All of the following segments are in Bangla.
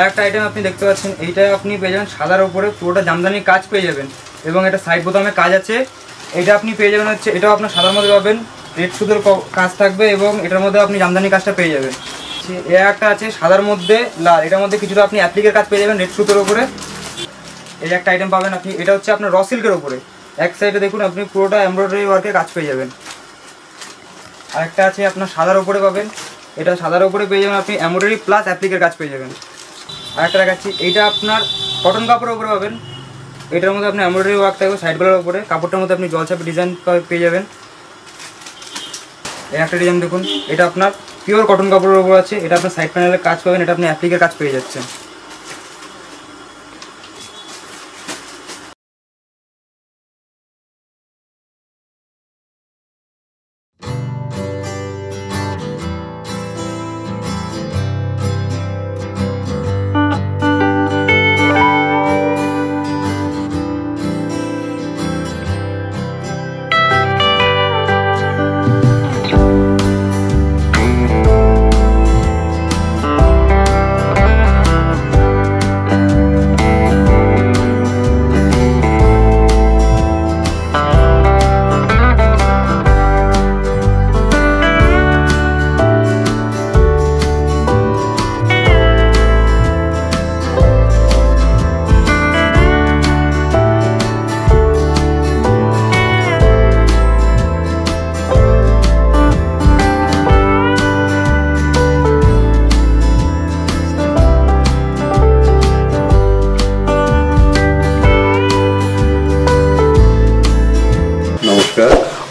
একটা আইটেম আপনি দেখতে পাচ্ছেন, এইটা আপনি পেয়ে যাবেন সাদার উপরে পুরোটা জামদানির কাজ পেয়ে যাবেন এবং এটা সাইড বোতামে কাজ আছে। এটা আপনি পেয়ে যাবেন হচ্ছে, এটাও আপনার সাদার মধ্যে পাবেন, রেড সুতোর কাজ থাকবে এবং এটার মধ্যে আপনি জামদানি কাজটা পেয়ে যাবেন। একটা আছে সাদার মধ্যে লাল, এটার মধ্যে কিছুটা আপনি অ্যাপ্লিকের কাজ পেয়ে যাবেন রেড সুতোর উপরে। এই একটা আইটেম পাবেন আপনি, এটা হচ্ছে আপনার র সিল্কের উপরে, এক সাইডে দেখুন আপনি পুরোটা এমব্রয়ডারি ওয়ার্কের কাজ পেয়ে যাবেন। আরেকটা আছে আপনার সাদার উপরে পাবেন, এটা সাদার উপরে পেয়ে যাবেন আপনি এমব্রয়ডারি প্লাস অ্যাপ্লিকের কাজ পেয়ে যাবেন। আরেকটা দেখাচ্ছি, এইটা আপনার কটন কাপড়ের উপরে পাবেন, এটার মধ্যে আপনি এমব্রয়ডারি ওয়ার্ক থাকবে সাইডগুলোর উপরে, কাপড়টার মধ্যে আপনি জলছাপি ডিজাইন পেয়ে যাবেন। এই একটা ডিজাইন দেখুন, এটা আপনার পিওর কটন কাপড়ের উপর আছে, এটা আপনার সাইড প্যানেলের কাজ পাবেন, এটা আপনি অ্যাপ্লিকের কাজ পেয়ে যাচ্ছেন।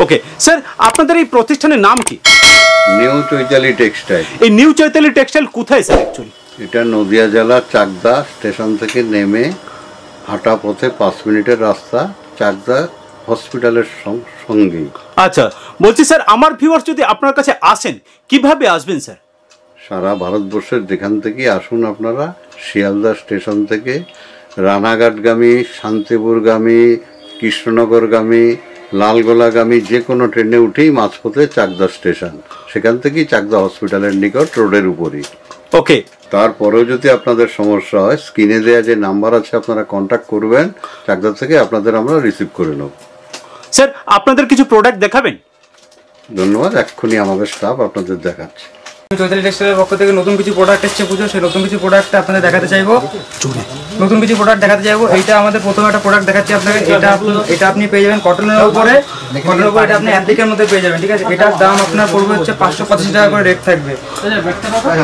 ওকে স্যার, আপনাদের এই প্রতিষ্ঠানের নাম কি? New Chaitali textile. এই নিউ চৈতালি টেক্সটাইল কোথায় স্যার অ্যাকচুয়ালি? এটা নদিয়া জেলা চাকদা স্টেশন থেকে নেমে হাঁটা পথে 5 মিনিটের রাস্তা, চাকদা হসপিটালের সঙ্গেই। আচ্ছা, বলছি স্যার আমার ভিউয়ার্স যদি আপনার কাছে আসেন কিভাবে আসবেন স্যার? সারা ভারতবর্ষের যেখান থেকে আসুন আপনারা, শিয়ালদা স্টেশন থেকে রানাঘাটগামী, শান্তিপুরগামী, কৃষ্ণনগরগামী, লালগোলাগামী যে কোনো ট্রেনে উঠেই মাঝপথে চাকদা স্টেশন, সেখান থেকেই চাকদা হসপিটালের নিকট রোডের উপরই। ওকে, তারপরেও যদি আপনাদের সমস্যা হয়, স্ক্রিনে দেওয়া যে নাম্বার আছে আপনারা কন্ট্যাক্ট করবেন, চাকদা থেকে আপনাদের আমরা রিসিভ করে নেব। স্যার আপনাদের কিছু প্রোডাক্ট দেখাবেন? ধন্যবাদ, এক্ষুনি আমাদের স্টাফ আপনাদের দেখাচ্ছে। চৈতালি টেক্সটাইলের পক্ষ থেকে নতুন কিছু প্রোডাক্ট এসেছে পুজো, সেই নতুন কিছু প্রোডাক্ট আপনাদের দেখাতে চাইবো। এইটা আমাদের প্রথম একটা প্রোডাক্ট দেখাচ্ছি আপনাকে। এটা আপনি পেয়ে যাবেন কটনের উপরে, এটা আপনি অ্যাপ্লিকের মধ্যে পেয়ে যাবেন, ঠিক আছে। এটার দাম আপনার পড়বে হচ্ছে 585 টাকা করে রেট থাকবে।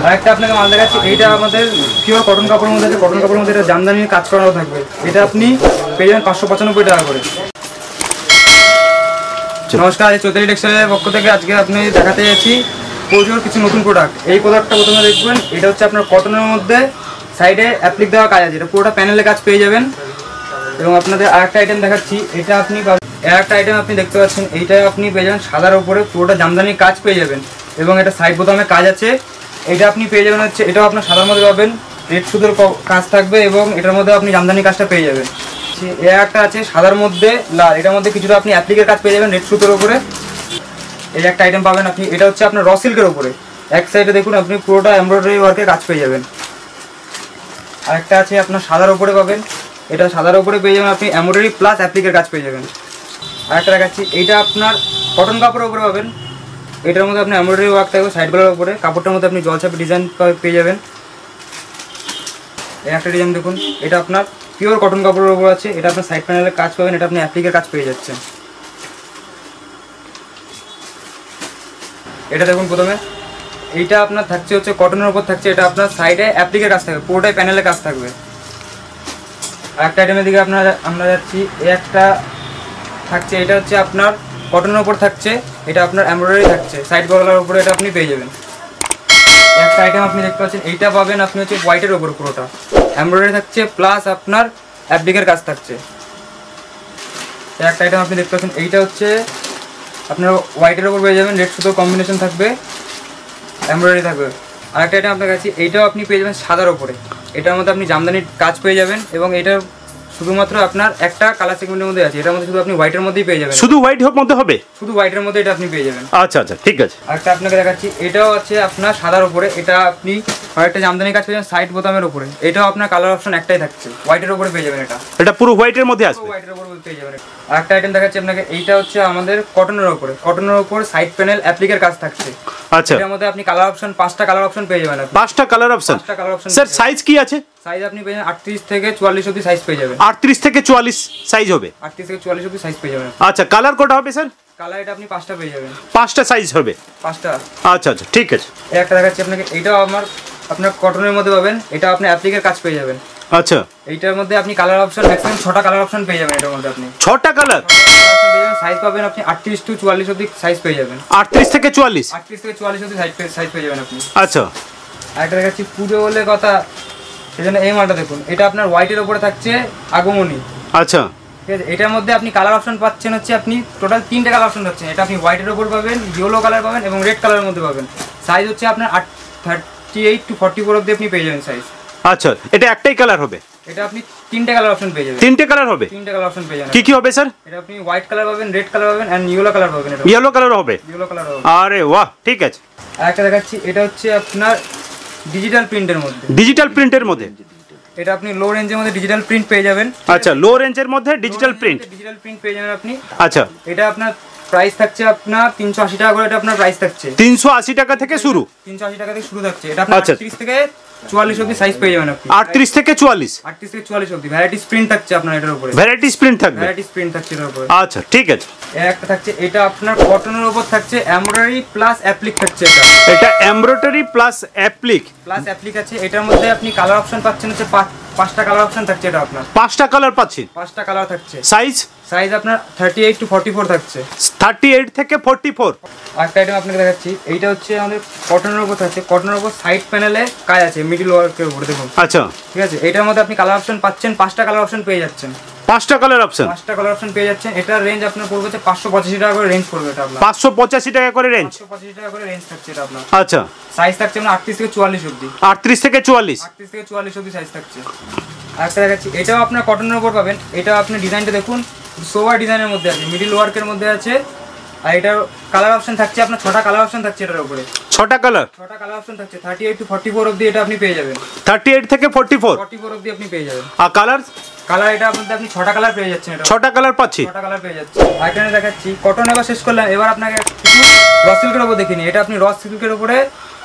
আরেকটা আপনাকে মাল দেখাচ্ছি, এইটা আমাদের পিওর কটন কাপড়ের মধ্যে আছে, কটন কাপড়ের মধ্যে এটা জামদানির কাজ করানো থাকবে, এটা আপনি পেয়ে যাবেন 595 টাকা করে। নমস্কার, চৈতালি টেক্সটাইলের পক্ষ থেকে আজকে আপনি দেখাতে যাচ্ছি পুজোর কিছু নতুন প্রোডাক্ট। এই প্রোডাক্টটা প্রথমে দেখবেন, এটা হচ্ছে আপনার কটনের মধ্যে সাইডে অ্যাপ্লিক দেওয়া কাজ আছে, এটা পুরোটা প্যানেলের কাজ পেয়ে যাবেন। এবং আপনাদের আরেকটা আইটেম দেখাচ্ছি, এটা একটা আইটেম আপনি দেখতে পাচ্ছেন, এইটা আপনি পেয়ে যাবেন সাদার উপরে পুরোটা জামদানির কাজ পেয়ে যাবেন এবং এটা সাইড বোতামে কাজ আছে। এটা আপনি পেয়ে যাবেন হচ্ছে, এটাও আপনার সাদার মধ্যে পাবেন, রেড সুতোর কাজ থাকবে এবং এটার মধ্যে আপনি জামদানি কাজটা পেয়ে যাবেন। একটা আছে সাদার মধ্যে লাল, এটার মধ্যে কিছুটা আপনি অ্যাপ্লিকের কাজ পেয়ে যাবেন রেড সুতোর উপরে। এই একটা আইটেম পাবেন আপনি, এটা হচ্ছে আপনার র সিল্কের উপরে, এক সাইডে দেখুন আপনি পুরোটা এমব্রয়ডারি ওয়ার্কের কাজ পেয়ে যাবেন। আরেকটা আছে আপনার সাদার উপরে পাবেন, এটা সাদার উপরে পেয়ে যাবেন আপনি এমব্রয়ডারি প্লাস অ্যাপ্লিকের কাজ পেয়ে যাবেন। আরেকটা দেখাচ্ছি, এইটা আপনার কটন কাপড়ের উপরে পাবেন, এটার মধ্যে আপনি এমব্রয়ডারি ওয়ার্ক থাকবে সাইডগুলোর উপরে, কাপড়টার মধ্যে আপনি জলছাপি ডিজাইন পেয়ে যাবেন। এই একটা ডিজাইন দেখুন, এটা আপনার পিওর কটন কাপড়ের উপর আছে, এটা আপনার সাইড প্যানেলের কাজ পাবেন, এটা আপনি অ্যাপ্লিকের কাজ পেয়ে যাচ্ছেন। এটা দেখুন প্রথমে, এইটা আপনার থাকছে হচ্ছে কটনের উপর থাকছে, এটা আপনার সাইডে অ্যাপ্লিকের কাজ থাকবে, পুরোটাই প্যানেলের কাজ থাকবে। আরেকটা আইটেমের দিকে আমরা যাচ্ছি, এই একটা থাকছে, এটা হচ্ছে আপনার কটনের উপর থাকছে, এটা আপনার এমব্রয়ডারি থাকছে সাইড গলার উপরে, এটা আপনি পেয়ে যাবেন। একটা আইটেম আপনি দেখতে পাচ্ছেন, এইটা পাবেন আপনি হচ্ছে হোয়াইটের উপর, পুরোটা এমব্রয়ডারি থাকছে প্লাস আপনার অ্যাপ্লিকের কাজ থাকছে। একটা আইটেম আপনি দেখতে পাচ্ছেন, এইটা হচ্ছে আপনার হোয়াইটের উপর পেয়ে যাবেন, রেড সুতোর কম্বিনেশন থাকবে, এমব্রয়ডারি থাকবে। আরেকটা আইটেম আপনার কাছে, এইটাও আপনি পেয়ে যাবেন সাদার উপরে, এটার মধ্যে আপনি জামদানির কাজ পেয়ে যাবেন এবং এটার শুধুমাত্র আপনার একটা কালার সেগমেন্টের মধ্যে আছে, এটার মধ্যে শুধু আপনি হোয়াইটের মধ্যেই পেয়ে যাবেন। শুধু হোয়াইট মধ্যে হবে? শুধু হোয়াইটের মধ্যে এটা আপনি পেয়ে যাবেন। আচ্ছা আচ্ছা ঠিক আছে। আরেকটা আপনাকে দেখাচ্ছি, এটাও আছে আপনার সাদার উপরে, এটা আপনি একটা জামদানি কাজ পেয়ে যাবেন সাইড বোতামের উপরে, এটাও আপনার কালার অপশন একটাই থাকছে, হোয়াইটের উপরে পেয়ে যাবেন। এটা পুরো হোয়াইটের মধ্যে আসবে? হোয়াইটের উপরে পেয়ে যাবেন। আরেকটা আইটেম দেখাচ্ছি আপনাকে, এইটা হচ্ছে আমাদের কটনের উপরে, কটনের উপর সাইড প্যানেল অ্যাপ্লিকের কাজ থাকছে। আচ্ছা, এর মধ্যে আপনি কালার অপশন 5টা কালার অপশন পেয়ে যাবেন। 5টা কালার অপশন? 5টা কালার অপশন। স্যার সাইজ কি আছে? সাইজ আপনি পেয়ে যাবেন 38 থেকে 44 অবধি সাইজ পেয়ে যাবেন। 38 থেকে 44 সাইজ হবে? 38 থেকে 44 অবধি সাইজ পেয়ে যাবেন। আচ্ছা, কালার কোটা হবে স্যার? কালার এটা আপনি 5টা পেয়ে যাবেন। 5টা সাইজ হবে? 5টা। আচ্ছা আচ্ছা ঠিক আছে। এই একটা দেখাচ্ছি আপনাকে, এইটাও আপনার কটনের মধ্যে পাবেন, এটা আপনি অ্যাপ্লিকের কাজ পেয়ে যাবেন। আচ্ছা, এইটার মধ্যে আপনি কালার অপশন ম্যাক্সিমাম 6টা কালার অপশন পেয়ে যাবেন। এটার মধ্যে আপনি 6টা কালার? সাইজ পাবেন আপনি 38 টু 44 অবধি সাইজ পেয়ে যাবেন। 38 থেকে 44? 38 থেকে 44 অবধি সাইজ পেয়ে যাবেন আপনি। আচ্ছা, আরেকটা দেখাচ্ছি পুজো বলে কথা, সেজন্য এই মালটা দেখুন, এটা আপনার হোয়াইটের উপরে থাকছে আগমনী। আচ্ছা, ঠিক আছে। এটার মধ্যে আপনি কালার অপশন পাচ্ছেন হচ্ছে, আপনি টোটাল 3টে কালার অপশন পাচ্ছেন। এটা আপনি হোয়াইটের উপর পাবেন, ইয়েলো কালার পাবেন এবং রেড কালারের মধ্যে পাবেন। সাইজ হচ্ছে আপনার 38 টু 44 অবধি আপনি পেয়ে যাবেন সাইজ। আচ্ছা, এটা একটাই কালার হবে? এটা আপনি 3টে কালার অপশন পেয়ে যাবেন। 3টে কালার হবে? 3টে কালার অপশন পেয়ে যাবেন। কি কি হবে স্যার? এটা আপনি হোয়াইট কালার পাবেন, রেড কালার পাবেন এন্ড ইয়েলো কালার পাবেন। এটা ইয়েলো কালার হবে? ইয়েলো কালার হবে। আরে বাহ, ঠিক আছে। আরেকটা দেখাচ্ছি, এটা হচ্ছে আপনার ডিজিটাল প্রিন্টের মধ্যে। ডিজিটাল প্রিন্টের মধ্যে? এটা আপনি লো রেঞ্জের মধ্যে ডিজিটাল প্রিন্ট পেয়ে যাবেন। আচ্ছা, লো রেঞ্জের মধ্যে ডিজিটাল প্রিন্ট? ডিজিটাল প্রিন্ট পেয়ে যাবেন আপনি। আচ্ছা, এটা আপনার প্রাইস থাকছে আপনার 380 টাকা করে। এটা আপনার প্রাইস থাকছে 380 টাকা থেকে শুরু? 380 টাকা থেকে শুরু থাকছে। এটা আপনার আচ্ছা। 38 থেকে 44 অবধি সাইজ পেয়ে যাবেন আপনি। 38 থেকে 44? 38 থেকে 44 অবধি ভ্যারাইটিস প্রিন্ট থাকছে আপনার এটার উপরে। ভ্যারাইটিস প্রিন্ট থাকবে? ভ্যারাইটিস প্রিন্ট থাকছে এটার উপরে। আচ্ছা, ঠিক আছে। একটা থাকছে, এটা আপনার কটনের উপর থাকছে, এমব্রয়ডারি প্লাস অ্যাপ্লিক থাকছে। এটা embroidery plus applique? Plus applique আছে। এটার মধ্যে আপনি কালার অপশন পাচ্ছেন হচ্ছে 5টা কালার অপশন থাকছে। এটা আপনার 5টা কালার পাচ্ছি? 5টা কালার থাকছে। সাইজ? সাইজ আপনার 38 টু 44 থাকছে। 38 থেকে 44? আরেকটা আইটেম আপনাকে দেখাচ্ছি, এইটা হচ্ছে আমাদের কটনের উপর থাকছে। কটনের উপর সাইড প্যানেলে কাজ আছে মিডল ওয়ার্কের উপরে, দেখুন। আচ্ছা, ঠিক আছে। এটার মধ্যে আপনি কালার অপশন পাচ্ছেন, 5টা কালার অপশন পেয়ে যাচ্ছেন। 5টা কালার অপশন? 5টা কালার অপশন পেয়ে যাচ্ছেন। এটার রেঞ্জ আপনার পড়বে হচ্ছে 585 টাকা করে রেঞ্জ পড়বে। এটা আপনার 585 টাকা করে রেঞ্জ? 585 টাকা করে রেঞ্জ থাকছে এটা আপনার। আচ্ছা, সাইজ থাকছে আপনার 38 থেকে 44 অবধি। 38 থেকে 44? 38 থেকে 44 অবধি সাইজ থাকছে। আরেকটা দেখাচ্ছি, এটাও আপনার কটনের উপর পাবেন। এটাও আপনি ডিজাইনটা দেখুন, সোভার ডিজাইনের মধ্যে আছে, মিডল ওয়ার্কের মধ্যে আছে। আর এটার কালার অপশন থাকছে আপনার 6টা কালার অপশন থাকছে এটার উপরে। 6টা কালার? 6টা কালার অপশন থাকছে। 38 টু 44 অবধি এটা আপনি পেয়ে যাবেন। 38 থেকে 44? 44 অবধি আপনি পেয়ে যাবেন। আর কালার? কালার এটা আপনাদের আপনি 6টা কালার পেয়ে যাচ্ছেন। এটা 6টা কালার পাচ্ছি? 6টা কালার পেয়ে যাচ্ছে। আইটেমে দেখাচ্ছি, কটন এবার শেষ করলাম। এবার আপনাকে কিছু র সিল্কের উপর দেখিনি। এটা আপনি র সিল্কের উপরে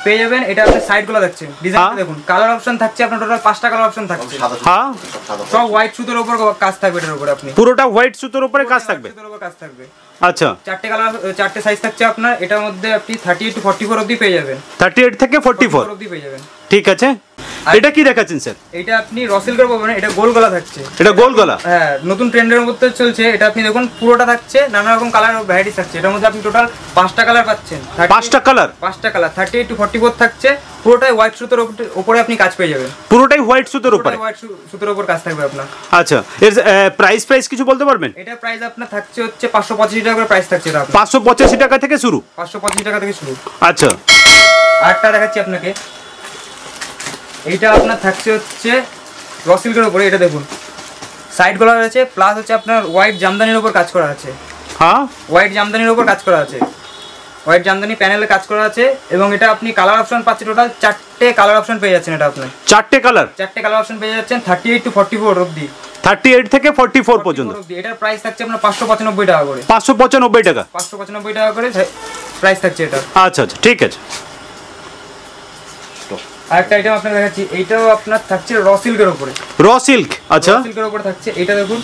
পেয়ে যাবেন। এটা আপনি সাইডগুলো দেখছেন, ডিজাইনটা দেখুন। কালার অপশন থাকছে আপনার টোটাল 5টা কালার অপশন থাকছে। হ্যাঁ, সব হোয়াইট সুতোর উপর কাজ থাকবে এটার উপরে। আপনি পুরোটা হোয়াইট সুতোর উপরে কাজ থাকবে? সুতোর উপর কাজ থাকবে। আচ্ছা, 4টে কালার, 4টে সাইজ থাকছে আপনার। এটার মধ্যে আপনি 38 টু 44 অবধি পেয়ে যাবেন। 38 থেকে 44 অবধি পেয়ে যাবেন। ঠিক আছে। এটা কি দেখাচ্ছেন স্যার? এটা আপনি র সিল্কের পাবেন। এটা গোল গলা থাকছে। এটা গোল গলা? হ্যাঁ, নতুন ট্রেন্ডের মধ্যে চলছে এটা। আপনি দেখুন পুরোটা থাকছে, নানা রকম কালার ভ্যারাইটিস থাকছে। এটার মধ্যে আপনি টোটাল 5টা কালার পাচ্ছেন। 5টা কালার? 5টা কালার। 38 টু 44 থাকছে। পুরোটাই হোয়াইট সুতোর উপরে আপনি কাজ পেয়ে যাবেন। পুরোটাই হোয়াইট সুতোর উপরে? হোয়াইট সুতোর উপর কাজ থাকবে আপনার। আচ্ছা, এর প্রাইস কিছু বলতে পারবেন? এটা প্রাইস আপনার থাকছে হচ্ছে 585 টাকা করে প্রাইস থাকছে এটা আপনার। 585 টাকা থেকে শুরু? 585 টাকা থেকে শুরু। আচ্ছা, আরেকটা দেখাচ্ছি আপনাকে, এইটা আপনার থাকছে হচ্ছে র সিল্কের উপরে। এটা দেখুন, সাইড গুলো রয়েছে, প্লাস হচ্ছে আপনার হোয়াইট জামদানির উপর কাজ করা আছে। হ্যাঁ, হোয়াইট জামদানির উপর কাজ করা আছে। হোয়াইট জামদানি প্যানেলে কাজ করা আছে। এবং এটা আপনি কালার অপশন পাচ্ছেন, টোটাল 4টে কালার অপশন পেয়ে যাচ্ছেন। এটা আপনি 4টে কালার? 4টে কালার অপশন পেয়ে যাচ্ছেন 38 টু 44 অবধি। 38 থেকে 44 পর্যন্ত? এটার প্রাইস থাকছে আপনার 595 টাকা করে। 595 টাকা? 595 টাকা করে প্রাইস থাকছে এটা। আচ্ছা আচ্ছা, ঠিক আছে। আরেকটা আইটেম আপনাকে দেখাচ্ছি, এইটাও আপনার থাকছে র সিল্কের উপরে। Raw silk? আচ্ছা, সিল্কের উপরে থাকছে। এটা দেখুন,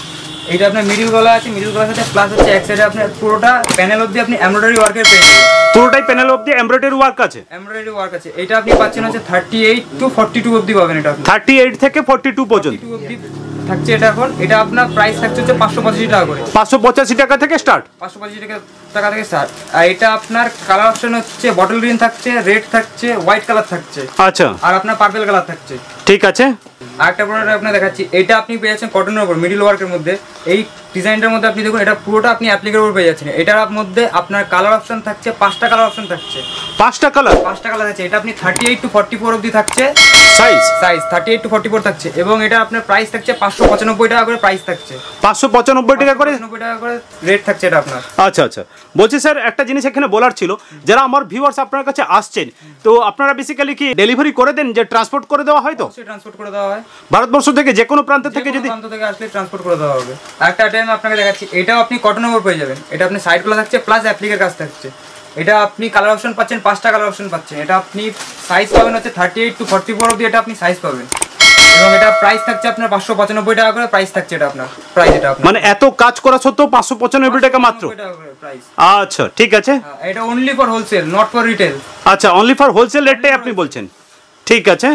এটা আপনার মিডল গলা আছে, মিডল গলার সাথে প্লাস হচ্ছে এক সাইডে আপনার পুরোটা প্যানেল অবধি আপনি এমব্রয়ডারি ওয়ার্কের পেয়ে যাবেন। পুরোটাই প্যানেল অবধি এমব্রয়ডারি ওয়ার্ক আছে? এমব্রয়ডারি ওয়ার্ক আছে। এটা আপনি পাচ্ছেন হচ্ছে 38 টু 42 অবধি পাবেন। এটা আপনি 38 থেকে 42 পর্যন্ত 42 অবধি থাকছে এটা এখন। এটা আপনার প্রাইস থাকছে হচ্ছে 585 টাকা করে। 585 টাকা থেকে স্টার্ট? 585 টাকা থেকে স্টার্ট। আর এটা আপনার কালার অপশন হচ্ছে বটল গ্রিন থাকছে, রেড থাকছে, হোয়াইট কালার থাকছে। আচ্ছা, আর আপনার পার্পল কালার থাকছে। ঠিক আছে। আরেকটা প্রোডাক্ট আপনাকে দেখাচ্ছি, এটা আপনি পেয়ে যাচ্ছেন কটনের উপর মিডল ওয়ার্কের মধ্যে। এই ডিজাইনটার মধ্যে আপনি দেখুন, এটা পুরোটা আপনি অ্যাপ্লিকের উপর পেয়ে যাচ্ছেন। এটার মধ্যে আপনার কালার অপশন থাকছে 5টা কালার অপশন থাকছে। 5টা কালার? 5টা কালার আছে। এটা আপনি 38 to 44 অবধি থাকছে সাইজ 38 to 44 থাকছে, এবং এটা আপনার প্রাইস থাকছে 595 টাকা করে প্রাইস থাকছে। 595 টাকা করে 595 টাকা করে রেট থাকছে এটা আপনার। আচ্ছা আচ্ছা, বলছি স্যার একটা জিনিস এখানে বলার ছিল, যারা আমার ভিউয়ার্স আপনার কাছে আসছেন, তো আপনারা বেসিক্যালি কি ডেলিভারি করে দেন, যে ট্রান্সপোর্ট করে দেওয়া হয়? তো ট্রান্সপোর্ট করে দেওয়া হয় ভারতবর্ষ থেকে যে কোনো প্রান্ত থেকে, যদি প্রান্ত থেকে আসলে ট্রান্সপোর্ট করে দেওয়া হবে। একটা টাইম আপনাকে দেখাচ্ছি, এটাও আপনি কটনের উপর পেয়ে যাবেন। এটা আপনি সাইডগুলো থাকছে প্লাস অ্যাপ্লিকের কাজ থাকছে। এটা আপনি কালার অপশন পাচ্ছেন, 5টা কালার অপশন পাচ্ছেন। এটা আপনি সাইজ পাবেন হচ্ছে 38 to 44 অবধি এটা আপনি সাইজ পাবেন, এবং এটা প্রাইস থাকছে আপনার 595 টাকা করে প্রাইস থাকছে। এটা আপনার প্রাইস, এটা আপনার মানে এত কাজ করা সত্ত্বেও 595 টাকা মাত্র? প্রাইস। আচ্ছা ঠিক আছে, এটা only for wholesale, not for retail. আচ্ছা অনলি ফর হোলসেল রেটটাই আপনি বলছেন, ঠিক আছে।